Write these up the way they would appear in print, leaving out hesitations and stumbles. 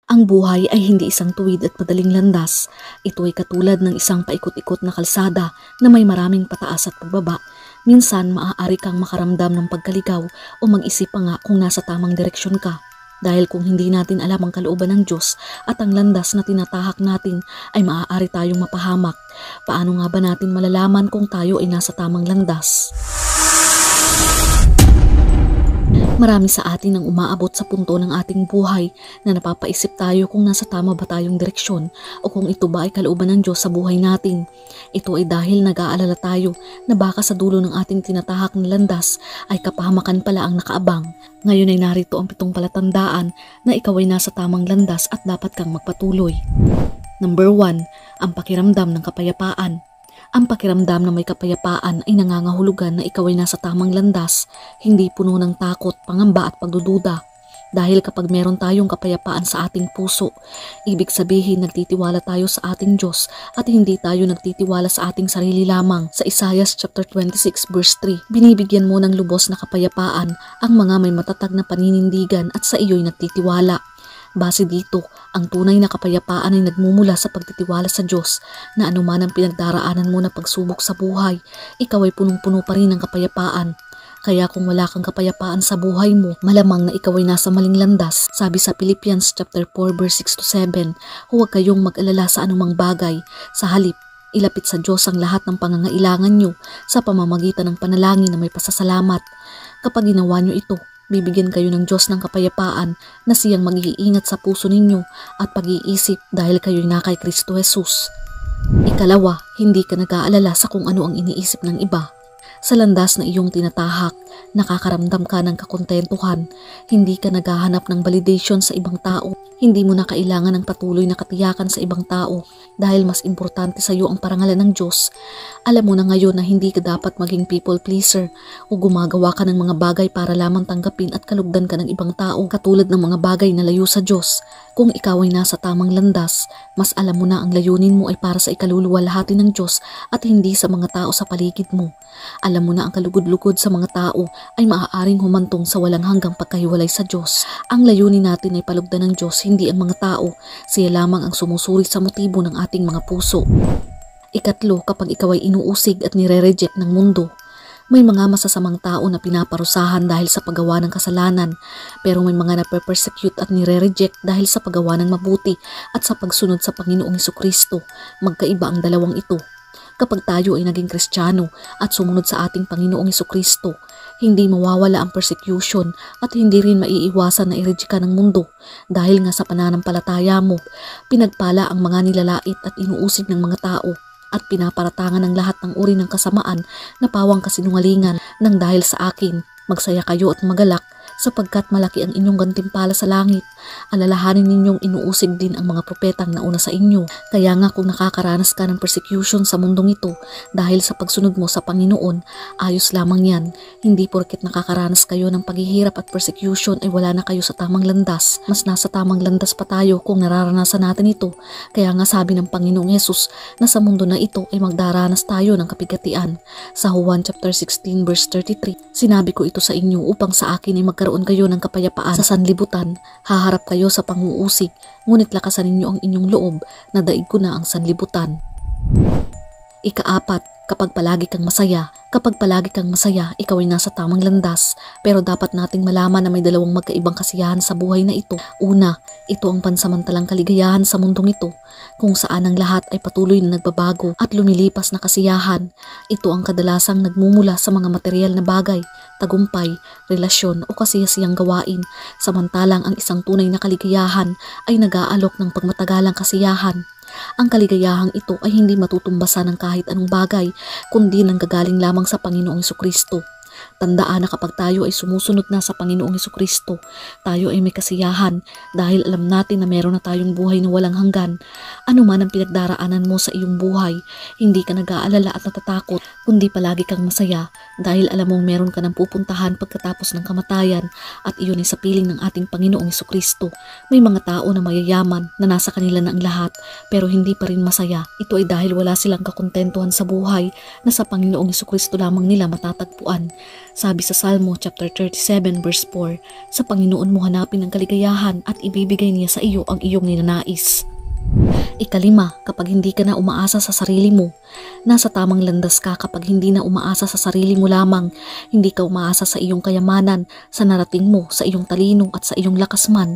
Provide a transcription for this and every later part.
Ang buhay ay hindi isang tuwid at madaling landas. Ito ay katulad ng isang paikot-ikot na kalsada na may maraming pataas at pagbaba. Minsan maaari kang makaramdam ng pagkaligaw o mag-isip pa nga kung nasa tamang direksyon ka. Dahil kung hindi natin alam ang kalooban ng Diyos at ang landas na tinatahak natin ay maaari tayong mapahamak. Paano nga ba natin malalaman kung tayo ay nasa tamang landas? Marami sa atin ang umaabot sa punto ng ating buhay na napapaisip tayo kung nasa tama ba tayong direksyon o kung ito ba ay kalooban ng Diyos sa buhay natin. Ito ay dahil nag-aalala tayo na baka sa dulo ng ating tinatahak na landas ay kapahamakan pala ang nakaabang. Ngayon ay narito ang 7 palatandaan na ikaw ay nasa tamang landas at dapat kang magpatuloy. Number 1, ang pakiramdam ng kapayapaan. Ang pakiramdam na may kapayapaan ay nangangahulugan na ikaw ay nasa tamang landas, hindi puno ng takot, pangamba at pagdududa. Dahil kapag meron tayong kapayapaan sa ating puso, ibig sabihin nagtitiwala tayo sa ating Diyos at hindi tayo nagtitiwala sa ating sarili lamang. Sa Isaiah chapter 26 verse 3, binibigyan mo ng lubos na kapayapaan ang mga may matatag na paninindigan at sa iyo'y nagtitiwala. Base dito, ang tunay na kapayapaan ay nagmumula sa pagtitiwala sa Diyos na anuman ang pinagdaraanan mo na pagsubok sa buhay, ikaw ay punong-puno pa rin ng kapayapaan. Kaya kung wala kang kapayapaan sa buhay mo, malamang na ikaw ay nasa maling landas. Sabi sa Philippians chapter 4 verse 6-7, huwag kayong mag-alala sa anumang bagay. Sa halip, ilapit sa Diyos ang lahat ng pangangailangan nyo sa pamamagitan ng panalangin na may pasasalamat. Kapag ginawa nyo ito, bibigyan kayo ng Diyos ng kapayapaan na siyang mag-iingat sa puso ninyo at pag-iisip dahil kayo'y na kay Kristo Jesus. Ikalawa, hindi ka nag-aalala sa kung ano ang iniisip ng iba. Sa landas na iyong tinatahak, nakakaramdam ka ng kakontentuhan. Hindi ka naghahanap ng validation sa ibang tao. Hindi mo na kailangan ng patuloy na katiyakan sa ibang tao dahil mas importante sa iyo ang parangalan ng Diyos. Alam mo na ngayon na hindi ka dapat maging people pleaser o gumagawa ka ng mga bagay para lamang tanggapin at kalugdan ka ng ibang tao katulad ng mga bagay na layo sa Diyos. Kung ikaw ay nasa tamang landas, mas alam mo na ang layunin mo ay para sa ikaluluwalhati ng Diyos at hindi sa mga tao sa paligid mo. Alam mo na ang kalugod-lugod sa mga tao ay maaaring humantong sa walang hanggang pagkahiwalay sa Diyos. Ang layunin natin ay palugdan ng Diyos, hindi ang mga tao. Siya lamang ang sumusuri sa motibo ng ating mga puso. Ikatlo, kapag ikaw ay inuusig at nire-reject ng mundo. May mga masasamang tao na pinaparusahan dahil sa paggawa ng kasalanan, pero may mga nape-persecute at nire-reject dahil sa paggawa ng mabuti at sa pagsunod sa Panginoong Hesukristo. Magkaiba ang dalawang ito. Kapag tayo ay naging Kristiyano at sumunod sa ating Panginoong Hesukristo, hindi mawawala ang persecution at hindi rin maiiwasan na i-reject ka ng mundo dahil nga sa pananampalataya mo, pinagpala ang mga nilalait at inuusig ng mga tao at pinaparatangan ng lahat ng uri ng kasamaan na pawang kasinungalingan ng dahil sa akin. Magsaya kayo at magalak sapagkat malaki ang inyong gantimpala sa langit. Alalahanin ninyong inuusig din ang mga propetang nauna sa inyo. Kaya nga kung nakakaranas ka ng persecution sa mundong ito dahil sa pagsunod mo sa Panginoon, ayos lamang yan. Hindi porket nakakaranas kayo ng paghihirap at persecution ay wala na kayo sa tamang landas. Mas nasa tamang landas pa tayo kung nararanasan natin ito. Kaya nga sabi ng Panginoong Yesus na sa mundo na ito ay magdaranas tayo ng kapigatian. Sa Juan chapter 16 verse 33, sinabi ko ito sa inyo upang sa akin ay magkaroon kayo ng kapayapaan sa sanlibutan. Haharap kayo sa panguusig, ngunit lakasan ninyo ang inyong loob na daig ko na ang sanlibutan. Ikaapat, kapag palagi kang masaya. Kapag palagi kang masaya, ikaw ay nasa tamang landas. Pero dapat nating malaman na may dalawang magkaibang kasiyahan sa buhay na ito. Una, ito ang pansamantalang kaligayahan sa mundong ito, kung saan ang lahat ay patuloy na nagbabago at lumilipas na kasiyahan. Ito ang kadalasang nagmumula sa mga material na bagay, tagumpay, relasyon o kasiyasiyang gawain. Samantalang ang isang tunay na kaligayahan ay nag-aalok ng pagmatagalang kasiyahan. Ang kaligayahang ito ay hindi matutumbasan ng kahit anong bagay, kundi nanggagaling lamang sa Panginoong Hesukristo. Tandaan na kapag tayo ay sumusunod na sa Panginoong Hesukristo, tayo ay may kasiyahan dahil alam natin na meron na tayong buhay na walang hanggan. Ano man ang pinagdaraanan mo sa iyong buhay, hindi ka nag-aalala at natatakot, kundi palagi kang masaya dahil alam mong meron ka ng pupuntahan pagkatapos ng kamatayan at iyon ay sa piling ng ating Panginoong Hesukristo. May mga tao na mayayaman na nasa kanila na ang lahat pero hindi pa rin masaya. Ito ay dahil wala silang kakontentuhan sa buhay na sa Panginoong Hesukristo lamang nila matatagpuan. Sabi sa Salmo chapter 37 verse 4, sa Panginoon mo hanapin ang kaligayahan at ibibigay niya sa iyo ang iyong ninanais. Ikalima, kapag hindi ka na umaasa sa sarili mo. Nasa tamang landas ka kapag hindi na umaasa sa sarili mo lamang. Hindi ka umaasa sa iyong kayamanan, sa narating mo, sa iyong talino at sa iyong lakas man.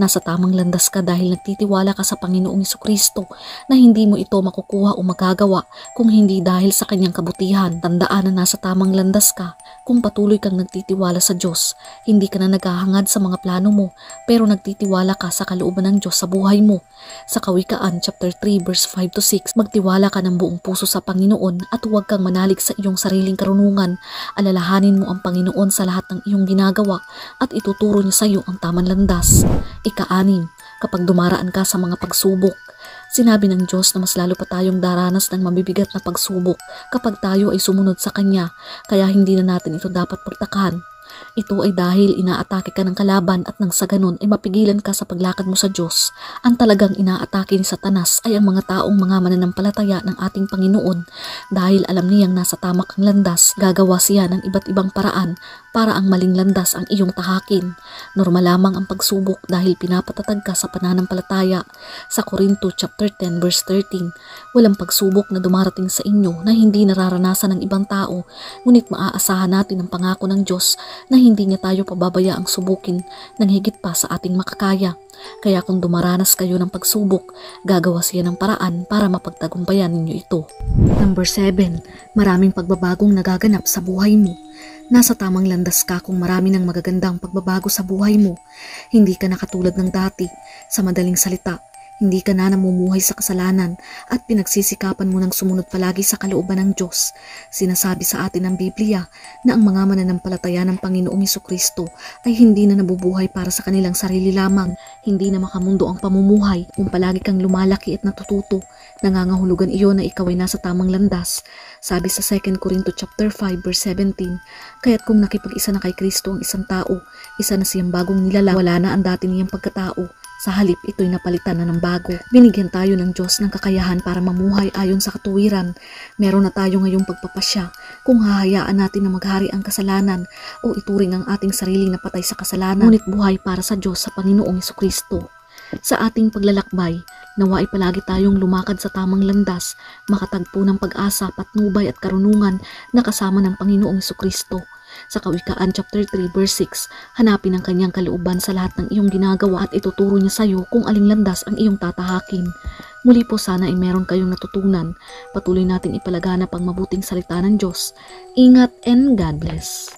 Nasa tamang landas ka dahil nagtitiwala ka sa Panginoong Jesucristo na hindi mo ito makukuha o magagawa kung hindi dahil sa kanyang kabutihan. Tandaan na nasa tamang landas ka kung patuloy kang nagtitiwala sa Diyos. Hindi ka na naghahangad sa mga plano mo pero nagtitiwala ka sa kalooban ng Diyos sa buhay mo. Sa Kawikaan chapter 3 verse 5 to 6, magtiwala ka ng buong puso sa Panginoon at huwag kang manalig sa iyong sariling karunungan. Alalahanin mo ang Panginoon sa lahat ng iyong ginagawa at ituturo niya sa iyo ang tamang landas. Ika-6, kapag dumaraan ka sa mga pagsubok. Sinabi ng Diyos na mas lalo pa tayong daranas ng mabibigat na pagsubok kapag tayo ay sumunod sa Kanya, kaya hindi na natin ito dapat pagtakahan. Ito ay dahil inaatake ka ng kalaban at nang sa ganun ay mapigilan ka sa paglakad mo sa Diyos. Ang talagang inaatake ni Satanas ay ang mga taong mga mananampalataya ng ating Panginoon. Dahil alam niyang nasa tama kang landas, gagawa siya ng iba't ibang paraan para ang maling landas ang iyong tahakin. Normal lamang ang pagsubok dahil pinapatatag ka sa pananampalataya. Sa Corinto chapter 10 verse 13, walang pagsubok na dumarating sa inyo na hindi nararanasan ng ibang tao, ngunit maaasahan natin ang pangako ng Diyos na hindi niya tayo pababayaang subukin ng higit pa sa ating makakaya. Kaya kung dumaranas kayo ng pagsubok, gagawa siya ng paraan para mapagtagumpayan ninyo ito. Number 7, maraming pagbabagong nagaganap sa buhay mo. Nasa tamang landas ka kung marami ng magagandang pagbabago sa buhay mo. Hindi ka na katulad ng dati. Sa madaling salita, hindi ka na namumuhay sa kasalanan at pinagsisikapan mo ng sumunod palagi sa kalooban ng Diyos. Sinasabi sa atin ng Biblia na ang mga mananampalataya ng Panginoong Jesucristo ay hindi na nabubuhay para sa kanilang sarili lamang. Hindi na makamundo ang pamumuhay kung palagi kang lumalaki at natututo. Nangangahulugan iyon na ikaw ay nasa tamang landas. Sabi sa 2 Corinto chapter 5 verse 17, kaya't kung nakipag-isa na kay Kristo ang isang tao, isa na siyang bagong nilalang, wala na ang dati niyang pagkatao. Sa halip, ito'y napalitan na ng bago. Binigyan tayo ng Diyos ng kakayahan para mamuhay ayon sa katuwiran. Meron na tayo ngayong pagpapasya kung hahayaan natin na maghari ang kasalanan o ituring ang ating sariling na patay sa kasalanan, ngunit buhay para sa Diyos sa Panginoong Jesucristo. Sa ating paglalakbay, nawa ay palagi tayong lumakad sa tamang landas, makatagpo ng pag-asa, patnubay at karunungan na kasama ng Panginoong Jesucristo. Sa Kawikaan chapter 3 verse 6, hanapin ang kanyang kalooban sa lahat ng iyong ginagawa at ituturo niya sa iyo kung aling landas ang iyong tatahakin. Muli po sana ay meron kayong natutunan. Patuloy nating ipalaganap ang mabuting salita ng Diyos. Ingat and God bless.